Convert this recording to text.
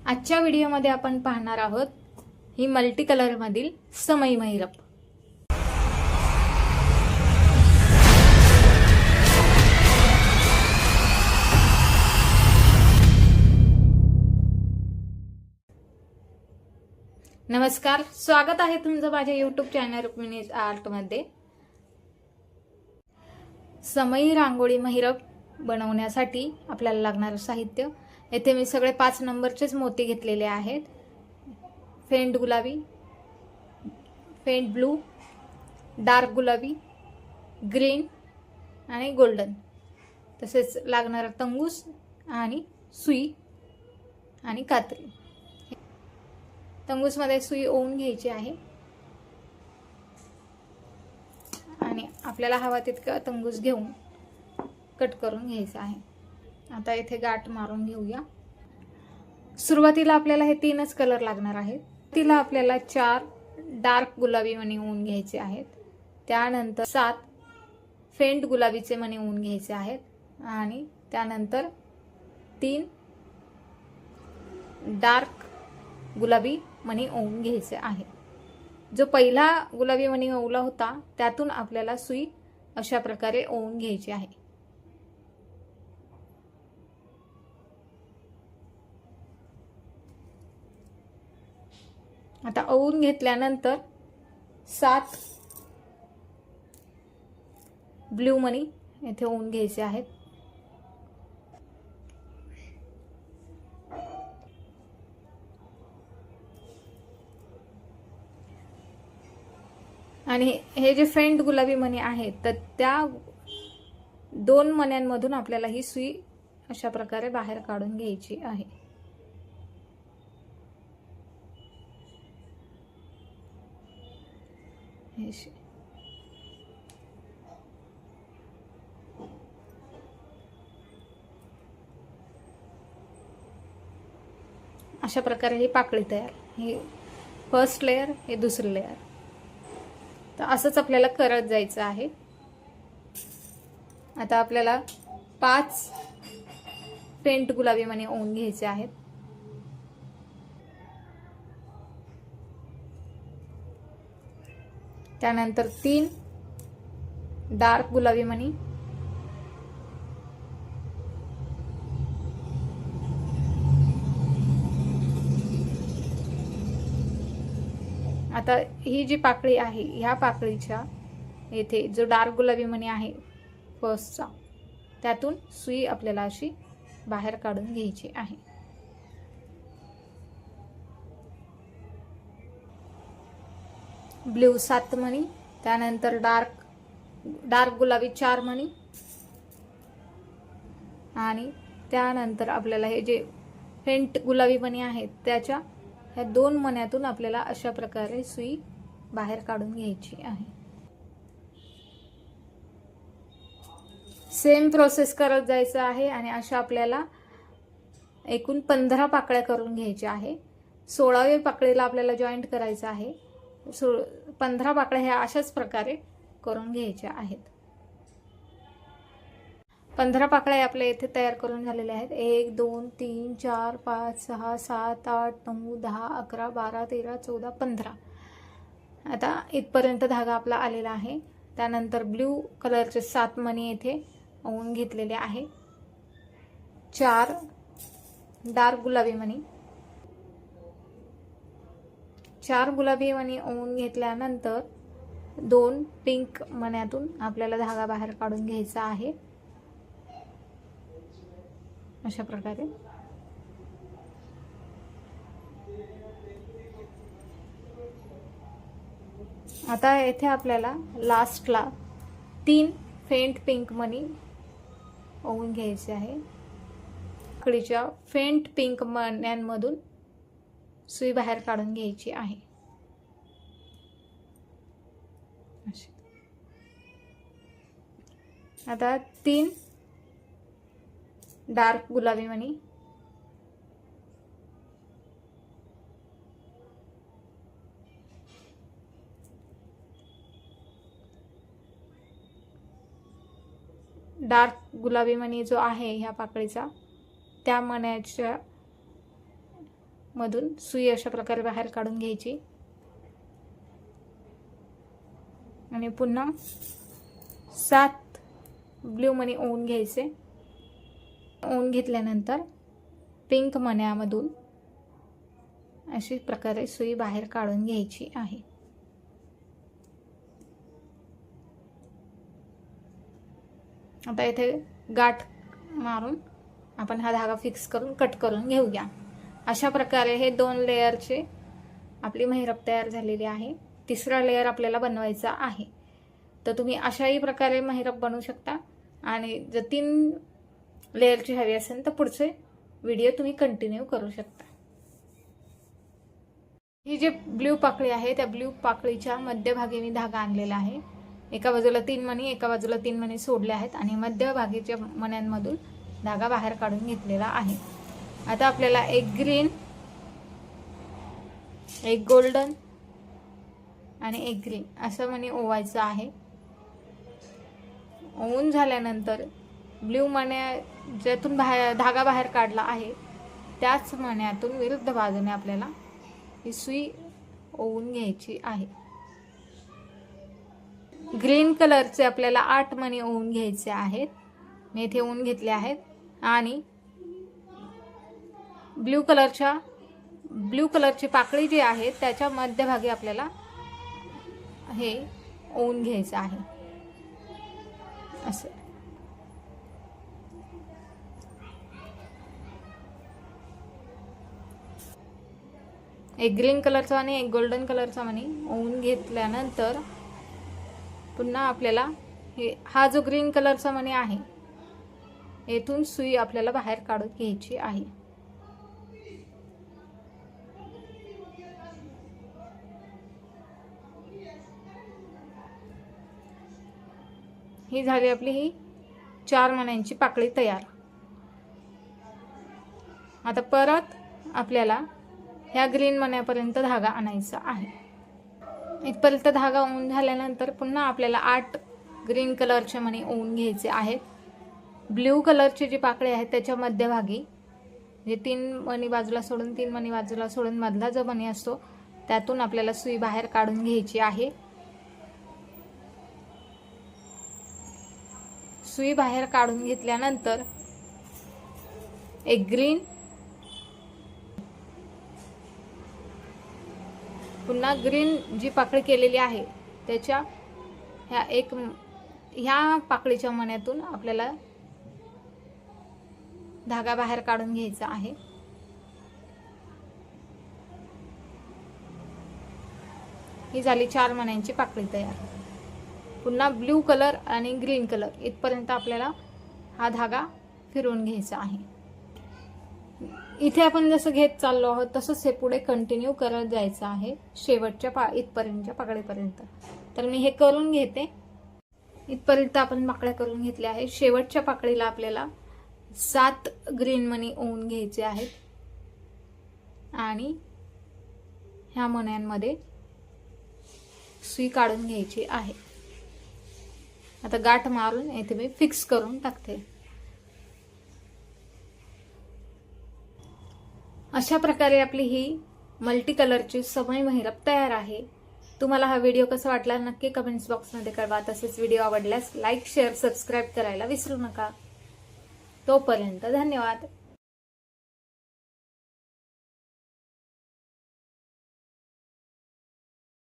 आजच्या व्हिडिओमध्ये आपण पाहणार आहोत ही मल्टी कलर मधील समई महिरप। नमस्कार, स्वागत आहे तुमचं माझ्या YouTube चॅनल रुक्मिणीज आर्ट मध्ये। समई रांगोळी महिरप बनवण्यासाठी आपल्याला लागणारे साहित्य येथे मी सगळे 5 नंबरचेच मोती घेतलेले आहेत। फेंट गुलाबी, फेंट ब्लू, डार्क गुलाबी, ग्रीन आणि गोल्डन, तसेच लागणारा तंगूस आणि सुई आणि कात्री। तंगूस मध्ये सुई ओवून घ्यायची आहे आणि आपल्याला हवा तितका तंगूस घेऊन कट करून घ्यायचा आहे। आता इथे गाठ मारून घेऊया। सुरुवातीला आपल्याला हे 3च कलर लागणार आहेत। तिला आपल्याला 4 डार्क गुलाबी मणी ओवून घ्यायचे आहेत, त्यानंतर 7 फेंट गुलाबीचे मणी ओवून घ्यायचे आहेत आणि त्यानंतर 3 डार्क गुलाबी मणी ओवून घ्यायचे आहे। जो पहिला गुलाबी मणी ओवला होता त्यातून आपल्याला सुई अशा प्रकारे ओवून घ्यायची आहे। आता ओवून घेतल्यानंतर 7 ब्लू मणी येथे ओवून घ्यायचे आहेत। आणि हे जे फेंट गुलाबी मणी आहेत तर त्या 2 मण्यांमधून आपल्याला ही सुई अशा प्रकारे बाहेर काढून घ्यायची आहे। अशा प्रकारे ही पाकळी तयार, ही फर्स्ट लेयर, हे दुसरी लेयर। तर असंच आपल्याला करत जायचं आहे। आता आपल्याला 5 फेंट गुलाबी मणी ओवून घ्यायचे आहेत। त्यानंतर 3 डार्क गुलाबी मणी, आता ही जी पाकळी आहे ह्या पाकळीच्या येथे जो डार्क गुलाबी मणी आहे फर्स्टचा, त्यातून सुई आपल्याला अशी बाहेर काढून घ्यायची आहे। ब्लू 7 मणी, त्यानंतर डार्क गुलाबी 4 मणी आणि त्यानंतर आपल्याला हे जे फेंट गुलाबी मणी आहेत त्याच्या ह्या 2 मण्यातून आपल्याला अशा प्रकारे सुई बाहेर काढून घ्यायची आहे। सेम प्रोसेस करत जायचं आहे आणि अशा आपल्याला एकूण 15 पाकळ्या करून घ्यायच्या आहे। 16व्या पाकळीला आपल्याला जॉईंट करायचं आहे। 15 पाकळ्या ह्या अशाच प्रकारे करून घ्यायच्या आहेत। 15 पाकळ्या आपल्या इथे तयार करून झालेल्या आहेत। 1 2 3 4 5 6 7 8 9 10 11 12 13 14 15। आता इथपर्यंत धागा आपला आलेला आहे। त्यानंतर ब्लू कलरचे 7 मणी येथे ओवून घेतलेले आहे। 4 डार्क गुलाबी मणी, 4 गुलाबी मणी ओवून घेतल्यानंतर 2 पिंक मण्यातून आपल्याला धागा बाहेर काढून घ्यायचा आहे अशा प्रकारे। आता येथे आपल्याला लास्टला 3 फेंट पिंक मणी ओवून घ्यायचे आहे। पाकळीच्या फेंट पिंक मण्यांमधून सुई बाहेर काढून घ्यायची आहे। आता 3 डार्क गुलाबी मणी, डार्क गुलाबी मणी जो आहे ह्या पाकळीचा त्या मण्याच्या मधून सुई अशा प्रकारे बाहेर काढून घ्यायची आणि पुन्हा 7 ब्ल्यू मनी ओवून घ्यायचे. ओवून घेतल्यानंतर पिंक मण्यामधून अशी प्रकारे सुई बाहेर काढून घ्यायची आहे. आता इथे गाठ मारून आपण हा धागा फिक्स करून कट करून घेऊया. अशा प्रकारे हे 2 लेयरचे आपली महिरप तयार झालेली आहे. तिसरा लेयर आपल्याला बनवायचा आहे. तर तुम्ही अशाही प्रकारे महिरप बनवू शकता आणि जर 3 लेयरची हवी असेल तर पुढचे व्हिडिओ तुम्ही कंटिन्यू करू शकता. ही जी ब्ल्यू पाकळी आहे त्या ब्ल्यू पाकळीच्या मध्यभागी मी धागा आणलेला आहे. एका बाजूला 3 मणी, एका बाजूला 3 मणी सोडले आहेत आणि मध्यभागीच्या मण्यांमधून धागा बाहेर काढून घेतलेला आहे. आता आपल्याला एक ग्रीन, एक गोल्डन आणि एक ग्रीन असं मणी ओवायचं आहे. ओवून झाल्यानंतर ब्ल्यू मण्या ज्यातून धागा बाहेर काढला आहे त्याच मण्यातून विरुद्ध बाजूने आपल्याला ही सुई ओवून घ्यायची आहे. ग्रीन कलरचे आपल्याला 8 मणी ओवून घ्यायचे आहेत. मी इथे ओवून घेतले आहेत आणि ब्ल्यू कलरची पाकळी जी आहे त्याच्या मध्यभागी आपल्याला हे ओवून घ्यायचं आहे. असं एक ग्रीन कलरचा आणि एक गोल्डन कलरचा मणी ओवून घेतल्यानंतर पुन्हा आपल्याला हा जो ग्रीन कलरचा मणी आहे येथून सुई आपल्याला बाहेर काढून घ्यायची आहे. ही झाली आपली ही 4 मण्यांची पाकळी तयार. आता परत आपल्याला ह्या ग्रीन मण्यापर्यंत धागा आणायचा आहे. इथपर्यंत धागा ओवून झाल्यानंतर पुन्हा आपल्याला 8 ग्रीन कलरचे मणी ओवून घ्यायचे आहेत. ब्ल्यू कलरची जी पाकळी आहे त्याच्या मध्यभागी जे 3 मणी बाजूला सोडून 3 मणी बाजूला सोडून मधला जो मणी असतो त्यातून आपल्याला सुई बाहेर काढून घ्यायची आहे. सुई बाहेर काढून घेतल्यानंतर एक ग्रीन, पुन्हा ग्रीन जी पाकळी केलेली आहे त्याच्या ह्या पाकळीच्या मण्यातून आपल्याला धागा बाहेर काढून घ्यायचा आहे. ही झाली 4 मण्यांची पाकळी तयार. पुन्हा ब्ल्यू कलर आणि ग्रीन कलर इथपर्यंत आपल्याला हा धागा फिरवून घ्यायचा आहे. इथे आपण जसं घेत चाललो आहोत तसंच हे पुढे कंटिन्यू करत जायचं आहे शेवटच्या इथपर्यंतच्या पाकळीपर्यंत. तर मी हे करून घेते. इथपर्यंत आपण पाकळ्या करून घेतल्या आहेत. शेवटच्या पाकळीला आपल्याला 7 ग्रीन मणी ओवून घ्यायचे आहेत आणि ह्या मण्यांमध्ये सुई काढून घ्यायची आहे. आता गाठ मारून इथे मी फिक्स करून टाकते. अशा प्रकारे आपली ही मल्टी कलरची समय महिरप तयार आहे. तुम्हाला हा व्हिडिओ कसा वाटला नक्की कमेंट्स बॉक्समध्ये कळवा. तसेच व्हिडिओ आवडल्यास लाईक, शेअर, सबस्क्राईब करायला विसरू नका. तोपर्यंत धन्यवाद.